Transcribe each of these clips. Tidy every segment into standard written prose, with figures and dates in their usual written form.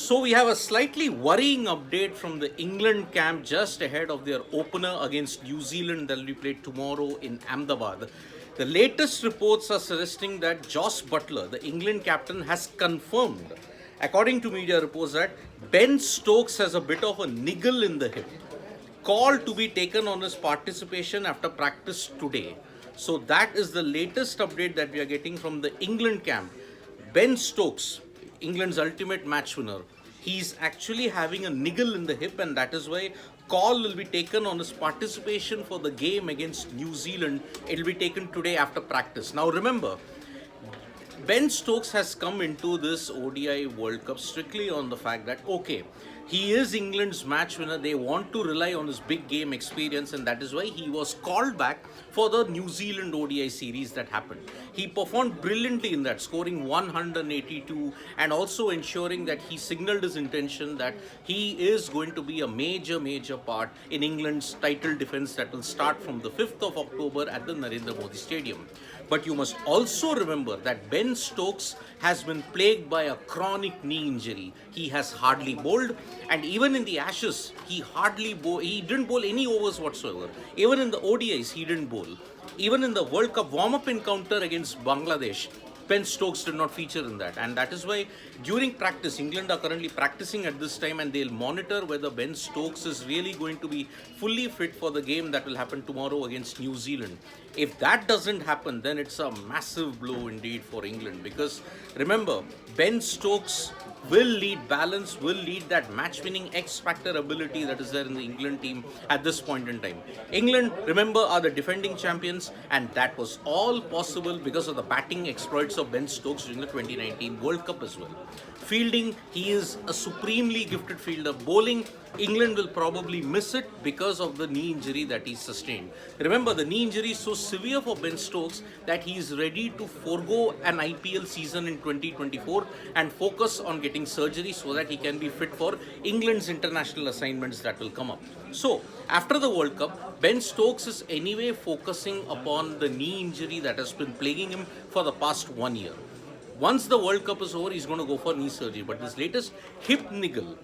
So we have a slightly worrying update from the England camp just ahead of their opener against New Zealand that will be played tomorrow in Ahmedabad. The latest reports are suggesting that Joss Butler, the England captain, has confirmed, according to media reports, that Ben Stokes has a bit of a niggle in the hip. Call to be taken on his participation after practice today. So that is the latest update that we are getting from the England camp. Ben Stokes, England's ultimate match winner, he's actually having a niggle in the hip, and that is why call will be taken on his participation for the game against New Zealand. It will be taken today after practice. Now remember, Ben Stokes has come into this ODI World Cup strictly on the fact that, okay, he is England's match winner. They want to rely on his big game experience, and that is why he was called back for the New Zealand ODI series that happened. He performed brilliantly in that, scoring 182 and also ensuring that he signaled his intention that he is going to be a major part in England's title defense that will start from the 5th of October at the Narendra Modi Stadium. But you must also remember that Ben Stokes has been plagued by a chronic knee injury. He has hardly bowled, and even in the Ashes, he didn't bowl any overs whatsoever. Even in the ODIs, he didn't bowl. Even in the World Cup warm-up encounter against Bangladesh, Ben Stokes did not feature in that, and that is why during practice, England are currently practicing at this time, and they'll monitor whether Ben Stokes is really going to be fully fit for the game that will happen tomorrow against New Zealand. If that doesn't happen, then it's a massive blow indeed for England, because remember, Ben Stokes will lead balance, will lead that match-winning X-factor ability that is there in the England team at this point in time. England, remember, are the defending champions, and that was all possible because of the batting exploits of Ben Stokes during the 2019 World Cup as well. Fielding, he is a supremely gifted fielder. Bowling, England will probably miss it because of the knee injury that he sustained. Remember, the knee injury is so severe for Ben Stokes that he is ready to forego an IPL season in 2024 and focus on getting surgery so that he can be fit for England's international assignments that will come up. So, after the World Cup, Ben Stokes is anyway focusing upon the knee injury that has been plaguing him for the past 1 year. Once the World Cup is over, he's going to go for knee surgery. But this latest hip niggle,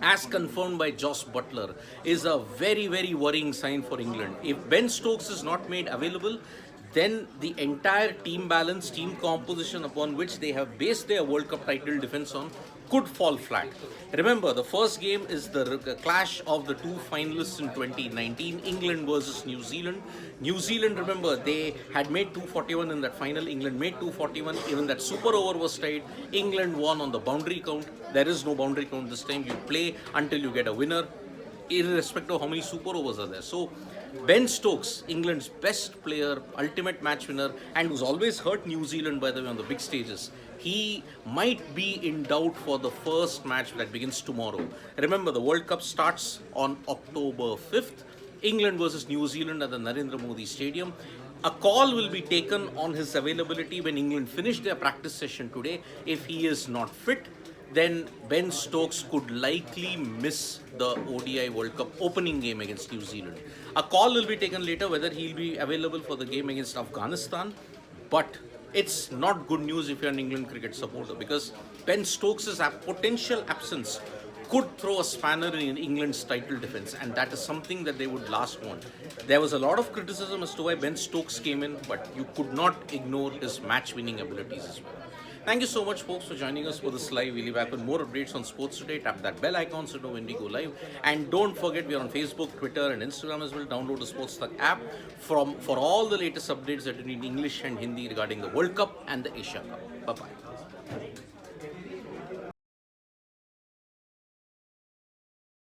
as confirmed by Joss Butler, is a very worrying sign for England. If Ben Stokes is not made available, then the entire team balance, team composition upon which they have based their World Cup title defense on could fall flat. Remember, the first game is the clash of the two finalists in 2019, England versus New Zealand. New Zealand, remember, they had made 241 in that final. England made 241. Even that super over was tied. England won on the boundary count. There is no boundary count this time. You play until you get a winner, irrespective of how many super overs are there. So, Ben Stokes, England's best player, ultimate match winner, and who's always hurt New Zealand, by the way, on the big stages, he might be in doubt for the first match that begins tomorrow. Remember, the World Cup starts on October 5th. England versus New Zealand at the Narendra Modi Stadium. A call will be taken on his availability when England finish their practice session today. If he is not fit, then Ben Stokes could likely miss the ODI World Cup opening game against New Zealand. A call will be taken later whether he'll be available for the game against Afghanistan, but it's not good news if you're an England cricket supporter, because Ben Stokes' potential absence could throw a spanner in England's title defense, and that is something that they would last want. There was a lot of criticism as to why Ben Stokes came in, but you could not ignore his match-winning abilities as well. Thank you so much, folks, for joining us for this live. We'll be back with more updates on sports today. Tap that bell icon so you know when we go live. And don't forget, we are on Facebook, Twitter, and Instagram as well. Download the SportsTak app for all the latest updates that you need in English and Hindi regarding the World Cup and the Asia Cup. Bye-bye.